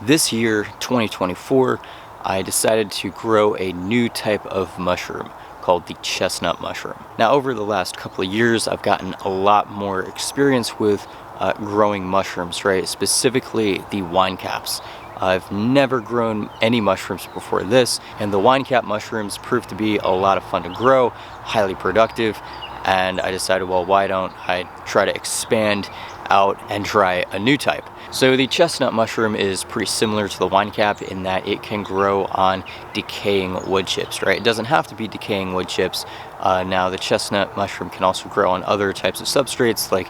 This year, 2024, I decided to grow a new type of mushroom called the chestnut mushroom. Now, over the last couple of years, I've gotten a lot more experience with growing mushrooms, right? Specifically the wine caps. I've never grown any mushrooms before this, and the wine cap mushrooms proved to be a lot of fun to grow, highly productive, and I decided, well, why don't I try to expand out and try a new type. So the chestnut mushroom is pretty similar to the wine cap in that it can grow on decaying wood chips, right? It doesn't have to be decaying wood chips. Now the chestnut mushroom can also grow on other types of substrates like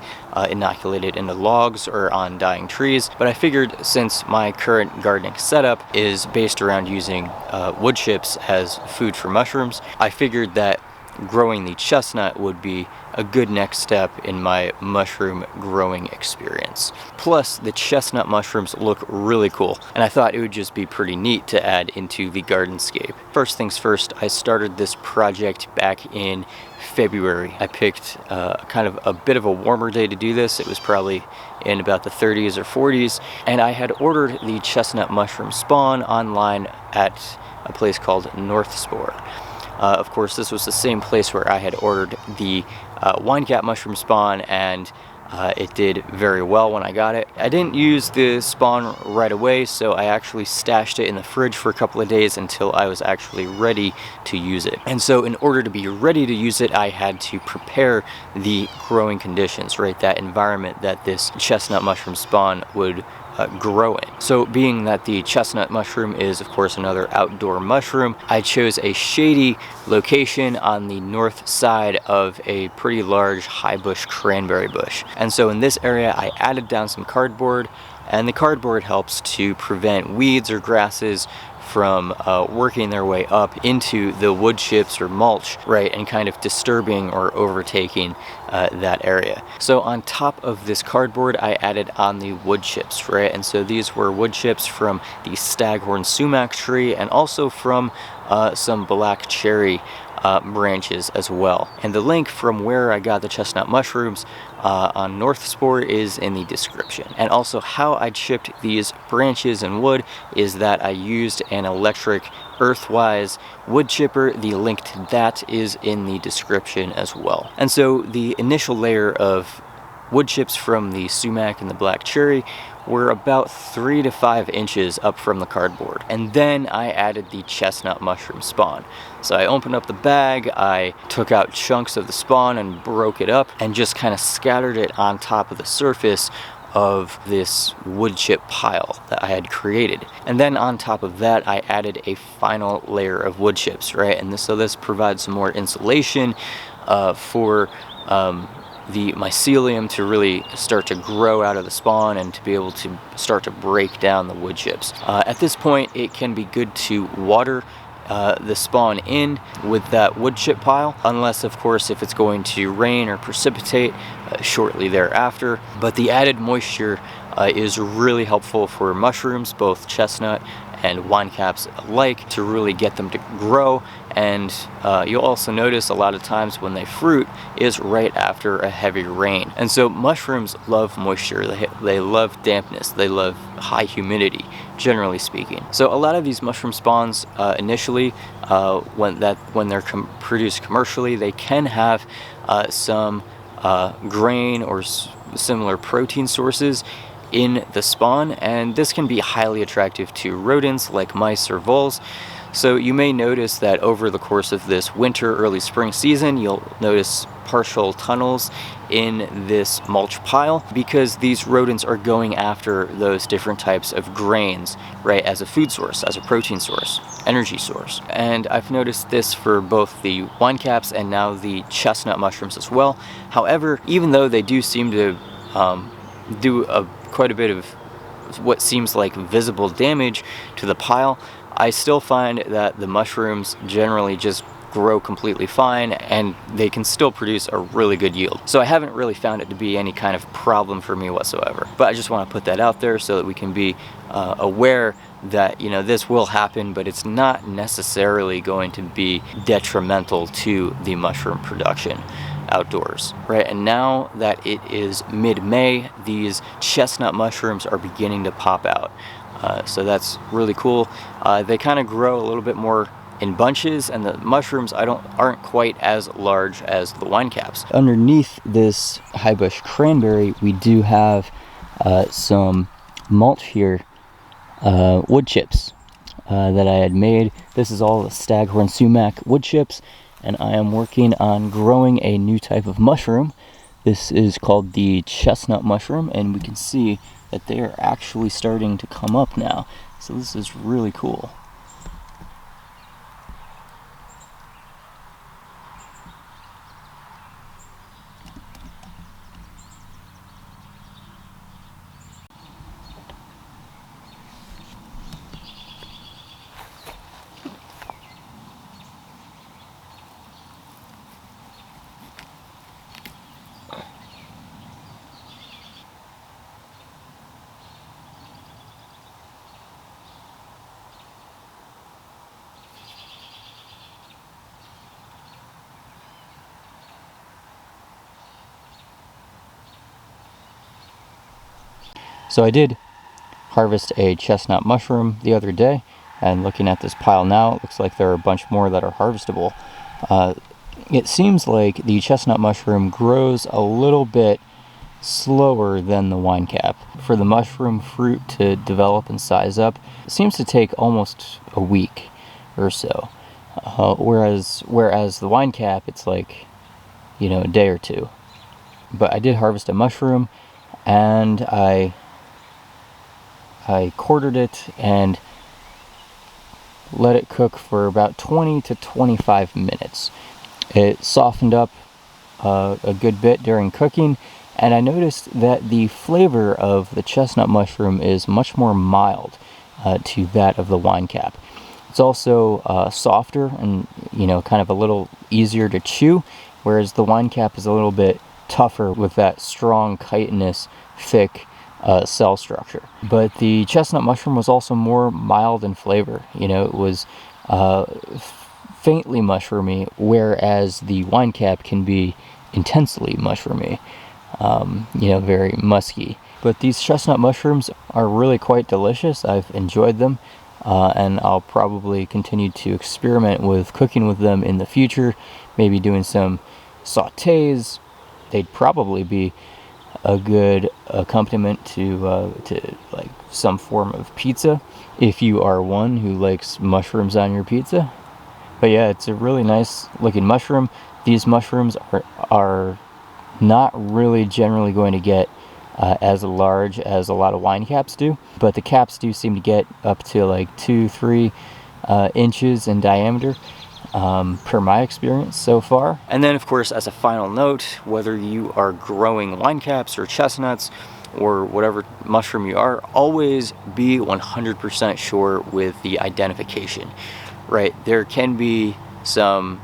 inoculated into logs or on dying trees. But I figured since my current gardening setup is based around using wood chips as food for mushrooms, I figured that growing the chestnut would be a good next step in my mushroom growing experience. Plus, the chestnut mushrooms look really cool, and I thought it would just be pretty neat to add into the gardenscape. First things first, I started this project back in February. I picked kind of a bit of a warmer day to do this. It was probably in about the 30s or 40s, and I had ordered the chestnut mushroom spawn online at a place called North Spore. Of course, this was the same place where I had ordered the wine cap mushroom spawn, and it did very well when I got it. I didn't use the spawn right away, so I actually stashed it in the fridge for a couple of days until I was actually ready to use it. And so in order to be ready to use it, I had to prepare the growing conditions, right? That environment that this chestnut mushroom spawn would grow in. So being that the chestnut mushroom is of course another outdoor mushroom, I chose a shady location on the north side of a pretty large high bush cranberry bush. And so in this area I added down some cardboard, and the cardboard helps to prevent weeds or grasses from working their way up into the wood chips or mulch, right, and kind of disturbing or overtaking that area. So on top of this cardboard, I added on the wood chips, right, and so these were wood chips from the staghorn sumac tree and also from some black cherry branches as well. And the link from where I got the chestnut mushrooms on North Spore is in the description. And also how I chipped these branches and wood is that I used an electric Earthwise wood chipper. The link to that is in the description as well. And so the initial layer of wood chips from the sumac and the black cherry were about 3 to 5 inches up from the cardboard. And then I added the chestnut mushroom spawn. So I opened up the bag, I took out chunks of the spawn and broke it up and just kind of scattered it on top of the surface of this wood chip pile that I had created. And then on top of that, I added a final layer of wood chips, right? And so this provides some more insulation for the mycelium to really start to grow out of the spawn and to be able to start to break down the wood chips. At this point, it can be good to water the spawn in with that wood chip pile, unless of course if it's going to rain or precipitate shortly thereafter. But the added moisture is really helpful for mushrooms, both chestnut and wine caps alike, to really get them to grow. And you'll also notice a lot of times when they fruit is right after a heavy rain. And so mushrooms love moisture, they love dampness, they love high humidity, generally speaking. So a lot of these mushroom spawns initially, when they're produced commercially, they can have some grain or similar protein sources in the spawn, and this can be highly attractive to rodents like mice or voles. So you may notice that over the course of this winter, early spring season, you'll notice partial tunnels in this mulch pile because these rodents are going after those different types of grains, right, as a food source, as a protein source, energy source. And I've noticed this for both the wine caps and now the chestnut mushrooms as well. However, even though they do seem to do quite a bit of what seems like visible damage to the pile, I still find that the mushrooms generally just grow completely fine and they can still produce a really good yield. So I haven't really found it to be any kind of problem for me whatsoever. But I just want to put that out there so that we can be aware that, you know, this will happen, but it's not necessarily going to be detrimental to the mushroom production outdoors, right? And now that it is mid-May, these chestnut mushrooms are beginning to pop out. So that's really cool. They kind of grow a little bit more in bunches, and the mushrooms aren't quite as large as the wine caps. Underneath this high bush cranberry, we do have some mulch here, wood chips that I had made. This is all the staghorn sumac wood chips, and I am working on growing a new type of mushroom. This is called the chestnut mushroom, and we can see that they are actually starting to come up now. So this is really cool. So I did harvest a chestnut mushroom the other day, and looking at this pile now, it looks like there are a bunch more that are harvestable. It seems like the chestnut mushroom grows a little bit slower than the wine cap. For the mushroom fruit to develop and size up, it seems to take almost a week or so. Whereas the wine cap, it's like, a day or two. But I did harvest a mushroom, and I quartered it and let it cook for about 20 to 25 minutes. It softened up a good bit during cooking, and I noticed that the flavor of the chestnut mushroom is much more mild to that of the wine cap. It's also softer and kind of a little easier to chew, whereas the wine cap is a little bit tougher with that strong chitinous, thick cell structure. But the chestnut mushroom was also more mild in flavor. It was faintly mushroomy, whereas the wine cap can be intensely mushroomy, very musky. But these chestnut mushrooms are really quite delicious. I've enjoyed them, and I'll probably continue to experiment with cooking with them in the future, maybe doing some sautés. They'd probably be a good accompaniment to like some form of pizza, if you are one who likes mushrooms on your pizza. But yeah, it's a really nice looking mushroom. These mushrooms are not really generally going to get as large as a lot of wine caps do, but the caps do seem to get up to like 2-3 inches in diameter, per my experience so far. And then, of course, as a final note, whether you are growing wine caps or chestnuts or whatever mushroom you are, always be 100% sure with the identification, right? There can be some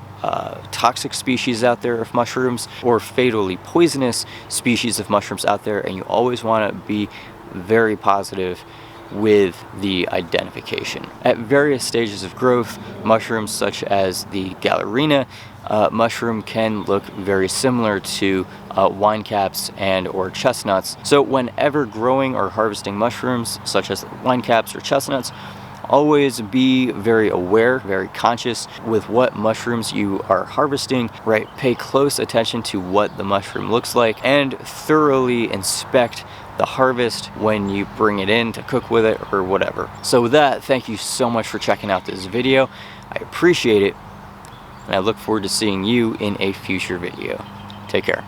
toxic species out there of mushrooms, or fatally poisonous species of mushrooms out there, and you always want to be very positive with the identification. At various stages of growth, mushrooms such as the Gallerina mushroom can look very similar to wine caps and or chestnuts. So whenever growing or harvesting mushrooms such as wine caps or chestnuts, always be very aware, very conscious with what mushrooms you are harvesting, right? Pay close attention to what the mushroom looks like, and thoroughly inspect the harvest when you bring it in to cook with it or whatever. So with that, thank you so much for checking out this video. I appreciate it, and I look forward to seeing you in a future video. Take care.